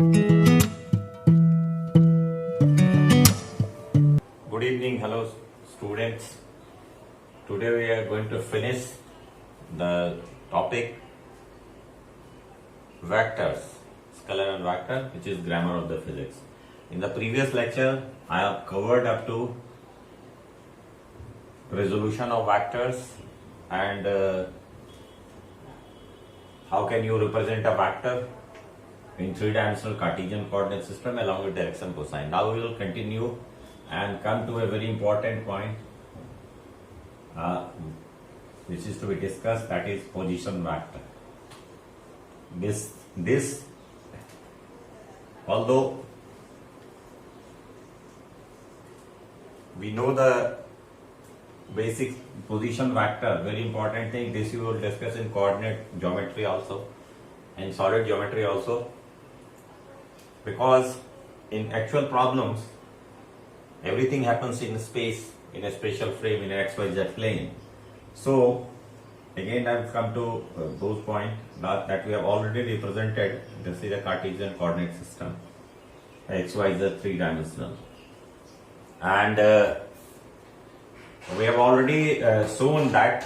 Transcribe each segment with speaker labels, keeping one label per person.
Speaker 1: Good evening, hello students. Today we are going to finish the topic vectors, scalar and vector, which is grammar of the physics. In the previous lecture, I have covered up to resolution of vectors and how can you represent a vector in three-dimensional Cartesian coordinate system along with direction cosine. Now we will continue and come to a very important point which is to be discussed, that is position vector. This although we know the basic position vector, very important thing, this you will discuss in coordinate geometry also and solid geometry also, because in actual problems everything happens in space, in a spatial frame, in an XYZ plane. So again I have come to those points that we have already represented. This is a Cartesian coordinate system, XYZ three-dimensional, and we have already shown that,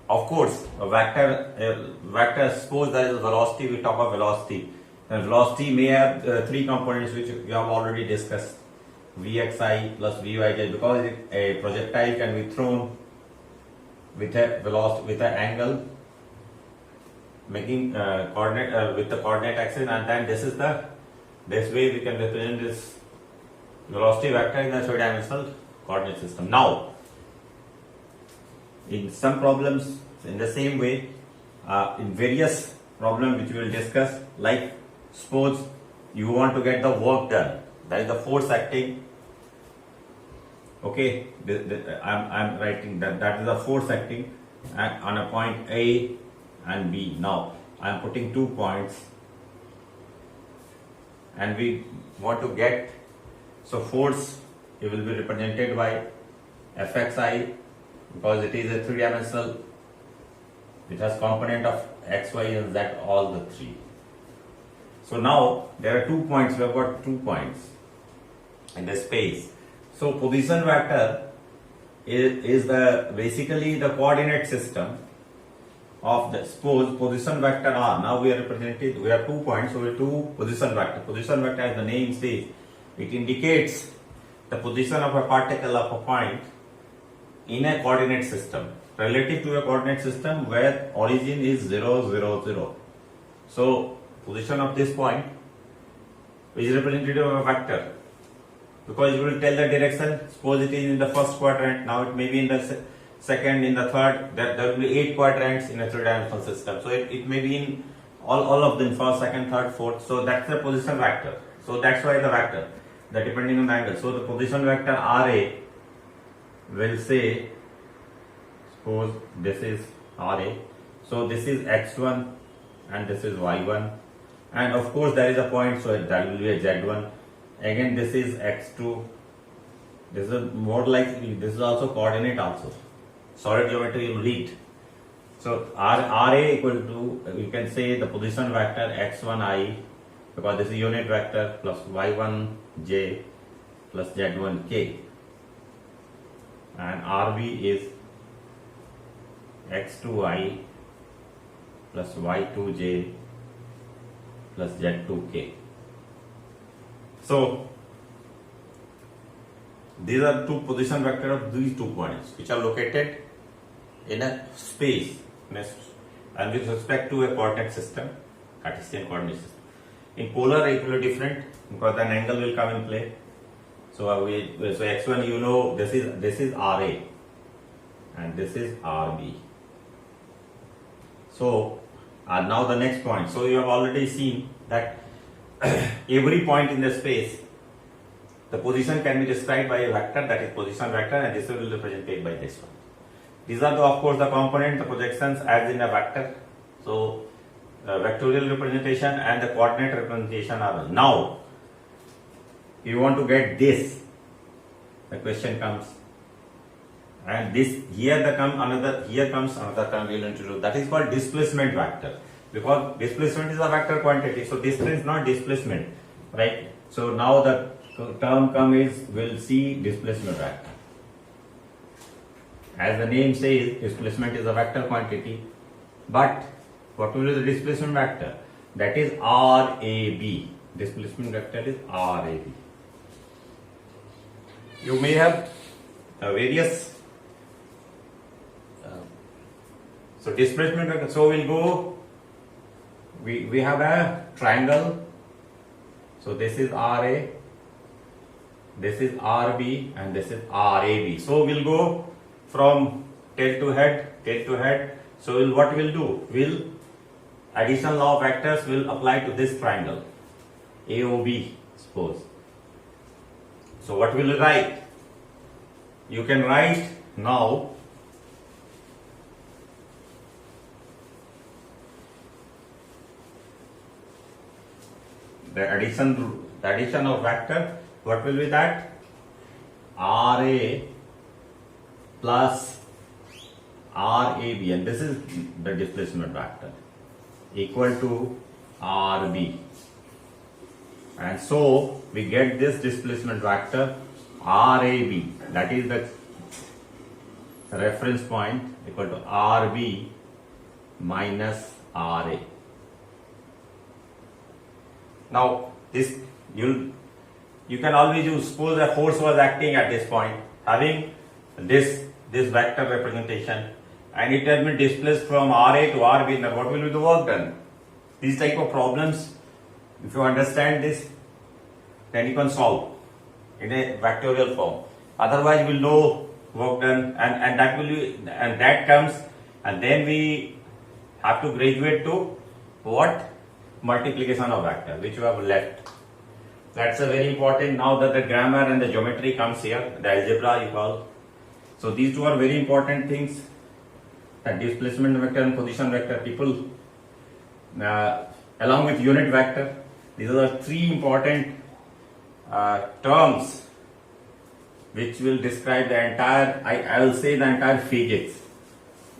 Speaker 1: of course, a vector, suppose there is a velocity, we talk of velocity. And velocity may have three components which we have already discussed: Vxi plus Vyj, because a projectile can be thrown with a velocity, with an angle, making coordinate with the coordinate axis, and then this way we can represent this velocity vector in a three-dimensional coordinate system. Now, in some problems, in the same way, in various problems which we will discuss, like suppose you want to get the work done, that is the force acting. Okay, I'm writing that is the force acting on a point A and B. Now I am putting 2 points, and we want to get, so force, it will be represented by Fxi, because it is a three-dimensional, it has component of x, y and z, all the three. So now there are 2 points, we have got 2 points in the space. So position vector is the basically the coordinate system of the, suppose position vector R. Now we are represented, we have 2 points, so we have 2 position vector. Position vector, as the name says, it indicates the position of a particle of a point in a coordinate system relative to a coordinate system where origin is 0, 0, 0. So position of this point is representative of a vector, because it will tell the direction. Suppose it is in the first quadrant, now it may be in the second, in the third. There will be 8 quadrants in a three-dimensional system, so it may be in all of them, first, second, third, fourth. So that's the position vector. So that's why the vector, that depending on the angle. So the position vector Ra will say, suppose this is Ra, so this is x1 and this is y1, and of course there is a point, so that will be a z1. Again this is x2, this is more like, this is also coordinate also, solid geometry will lead. So Ra equal to, you can say the position vector x1i, because this is unit vector, plus y1j plus z1k, and Rb is x2i plus y2j plus z2k. So these are 2 position vectors of these 2 points which are located in a space and with respect to a coordinate system, Cartesian coordinate system. In polar it will be different, because an angle will come in play. So so x1, you know, this is Ra and this is Rb. So now the next point. So you have already seen that every point in the space, the position can be described by a vector, that is position vector, and this will be represented by this one. These are of course the component, the projections as in a vector. So vectorial representation and the coordinate representation are. Now you want to get this, the question comes, and this here comes another term we will introduce, that is called displacement vector. because displacement is a vector quantity, so distance is not displacement, right? So now the term come is, we'll see displacement vector. As the name says, displacement is a vector quantity, but what will be the displacement vector? That is RAB. Displacement vector is RAB. You may have various so displacement vector. So we'll go, we have a triangle. So this is RA, this is RB, and this is RAB. So we'll go from tail to head. So what we'll do? We'll additional law of vectors will apply to this triangle AOB, suppose. So what will you write? You can write now the addition of vector. What will be that? RA plus RAB, and this is the displacement vector, equal to RB. And so we get this displacement vector RAB, that is the reference point, equal to RB minus RA. Now this you can always use, suppose a force was acting at this point, having this vector representation, and it has been displaced from RA to RB. Now what will be the work done? These type of problems, if you understand this, then you can solve in a vectorial form. Otherwise, we'll know work done, and that will be, and that comes, and then we have to graduate to what? Multiplication of vector, which you have left. That's a very important. Now that the grammar and the geometry comes here, the algebra you call. So these two are very important things. That displacement vector and position vector, people along with unit vector, these are the three important terms which will describe the entire, I will say the entire physics.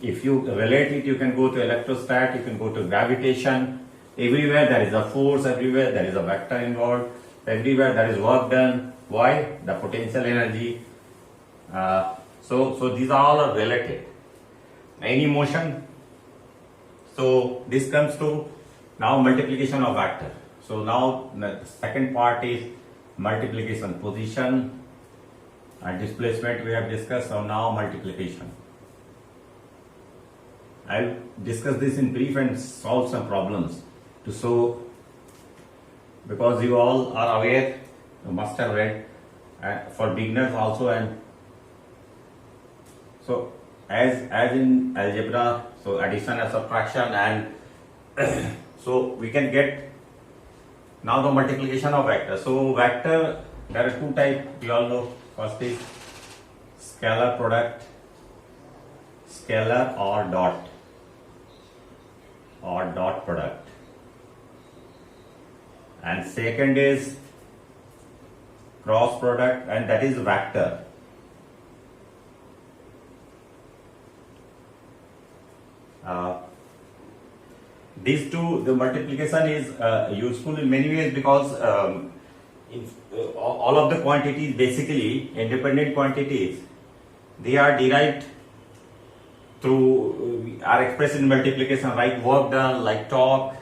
Speaker 1: If you relate it, you can go to electrostat, you can go to gravitation. Everywhere there is a force, everywhere there is a vector involved, everywhere there is work done. Why? The potential energy. So these all are related. Any motion. So this comes to now multiplication of vector. So now the second part is multiplication, position and displacement we have discussed. So now multiplication. I'll discuss this in brief and solve some problems to show, because you all are aware, you must have read, for beginners also. And so as in algebra, so addition and subtraction, and so we can get now the multiplication of vector. So vector, there are two types, we all know. First is scalar product, scalar or dot product, and second is cross product, and that is vector. These two, the multiplication is useful in many ways, because all of the quantities, basically independent quantities, they are derived through, are expressed in multiplication, like work done, like torque,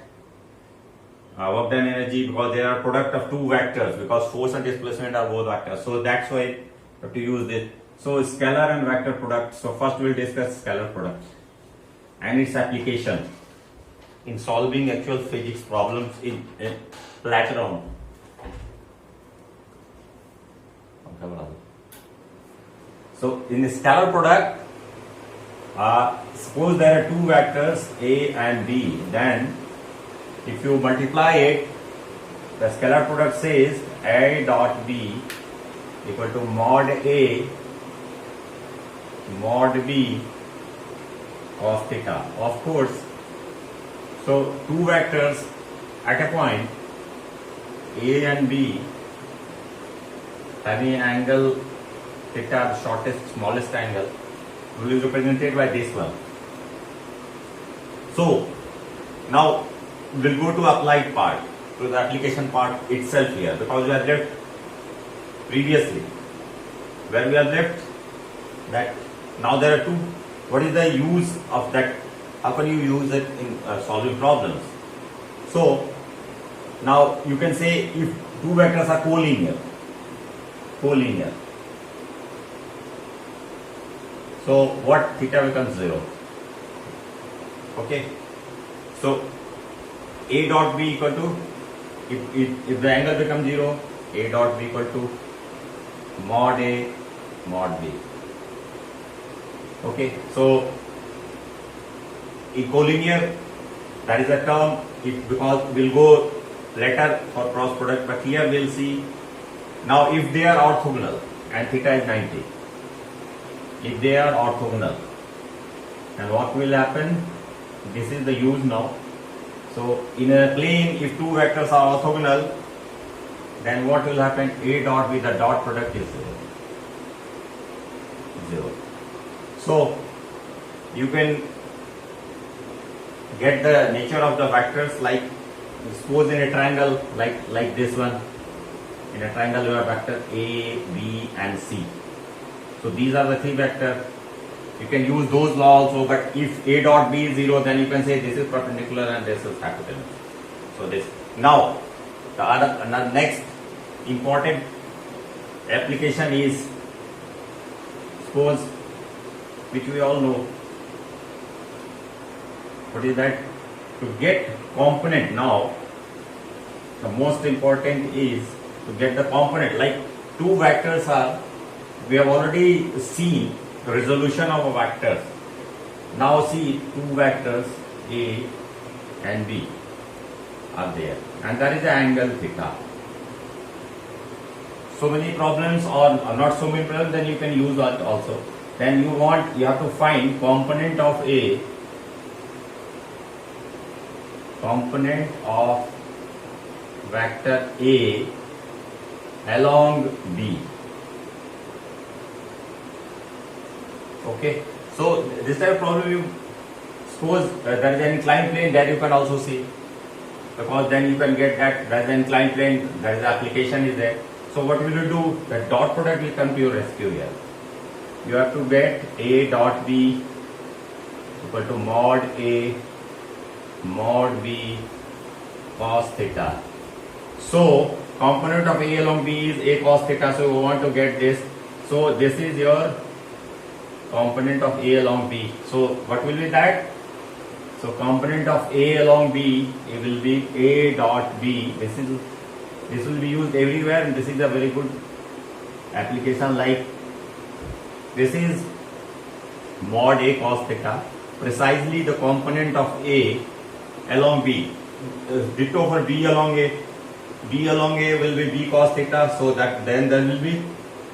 Speaker 1: work done energy, because they are product of two vectors, because force and displacement are both vectors. So that's why you have to use this. So scalar and vector product. So first we will discuss scalar product and its application in solving actual physics problems in playground. So in the scalar product, suppose there are two vectors A and B, then if you multiply it, the scalar product says A dot B equal to mod A mod B cos theta. Of course, so two vectors at a point A and B having an angle theta, the shortest, smallest angle, will be represented by this one. So Now we'll go to applied part, to the application part itself here, because we have left previously where we have left that now there are two. What is the use of that? How can you use it in solving problems? So now you can say if two vectors are collinear, so what theta becomes 0. Okay, so A dot B equal to, if the angle becomes 0, A dot B equal to mod A mod B. Okay, so in collinear, that is a term, because we'll go later for cross product, but here we'll see. Now if they are orthogonal and theta is 90, if they are orthogonal, and what will happen? This is the use now. So in a plane, if two vectors are orthogonal, then what will happen? A dot with the dot product is 0. So you can get the nature of the vectors, like suppose in a triangle like this one. In a triangle you have vector A, B and C. So these are the three vectors. You can use those law also, but if A dot B is 0, then you can say this is perpendicular and this is hypotenuse. So this. Now the next important application is, suppose, which we all know, what is that? To get component. Now the most important is to get the component, like two vectors are, we have already seen the resolution of a vectors. Now see, two vectors A and B are there, and that is the angle theta. So many problems, or not so many problems, then you can use that also. Then you have to find component of A, component of vector A along B. Okay, so this type of problem, you suppose there is an inclined plane, that you can also see, because then you can get that there is an inclined plane, there is application is there. So what will you do? The dot product will come to your rescue here. You have to get A dot B equal to mod A mod B cos theta. So component of A along B is A cos theta, so we want to get this. So this is your component of A along B. So what will be that? So component of A along B, it will be A dot B. This will be used everywhere, and this is a very good application. Like this is mod A cos theta, precisely the component of A along B. Ditto for B along A. B along A will be B cos theta, so that then there will be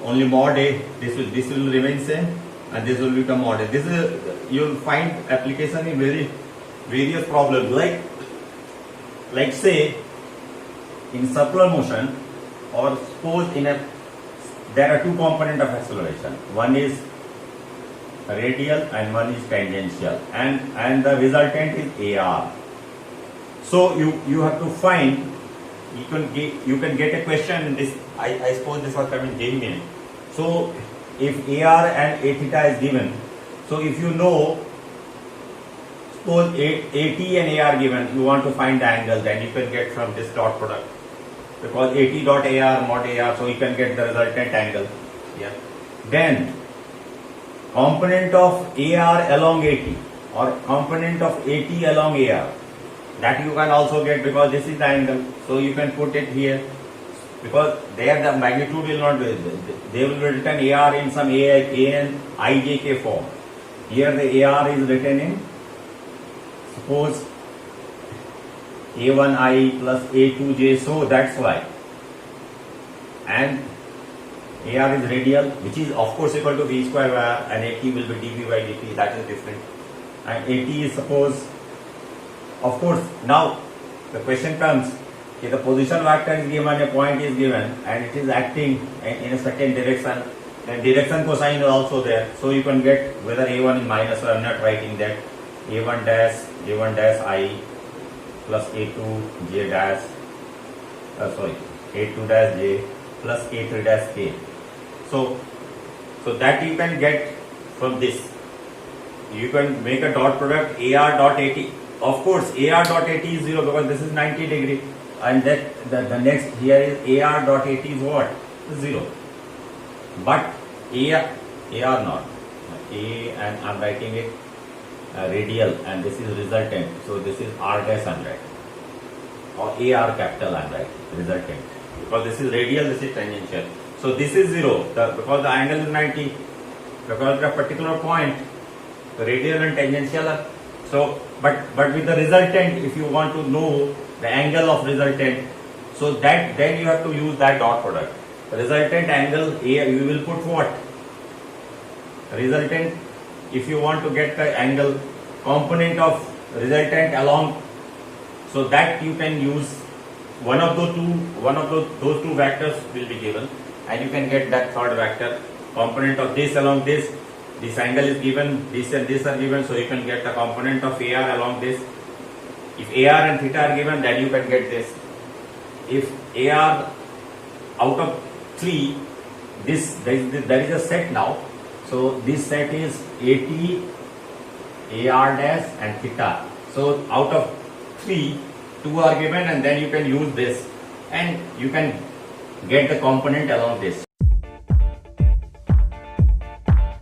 Speaker 1: only mod A. This will remain same, and this will become mod A. This is, you will find application in various problems. Like say in circular motion, or suppose there are two components of acceleration. One is radial and one is tangential, and the resultant is AR. So you have to find. You can get a question. This I suppose this was coming JEE. So if AR and A theta is given, so if you know, suppose AT and AR given, you want to find the angle, then you can get from this dot product, because AT dot AR mod AR, so you can get the resultant angle. Yeah. Then component of AR along AT, or component of AT along AR, that you can also get, because this is the angle, so you can put it here, because there the magnitude will not be, they will be written AR in some AN IJK form. Here the AR is written in, suppose A1I plus A2J, so that's why. And AR is radial, which is of course equal to V square by R, and AT will be dV by dt, that is different. And AT is, suppose, of course, now the question comes, if the position vector is given, a point is given, and it is acting in a certain direction, then direction cosine is also there. So you can get whether A1 is minus, or I am not writing that, A1 dash I plus A2 J dash, A2 dash J plus A3 dash K. So that you can get from this. You can make a dot product AR dot AT. Of course, AR dot AT is 0 because this is 90 degree, and that the next here is AR dot AT is what? 0. But AR not. A, and I'm writing it radial, and this is resultant. So this is R dash I'm writing, or AR capital I'm writing, resultant. Because this is radial, this is tangential. So this is 0 because the angle is 90. Because at a particular point, the radial and tangential are, so but with the resultant, if you want to know the angle of resultant, so that then you have to use that dot product. The resultant angle A, you will put what? Resultant, if you want to get the angle component of resultant along, so that you can use one of those two vectors will be given, and you can get that third vector component of this along this. This angle is given, this and this are given, so you can get the component of AR along this. If AR and theta are given, then you can get this. If AR out of 3, there is a set now. So this set is AT, AR dash and theta. So out of 3, 2 are given, and then you can use this, and you can get the component along this.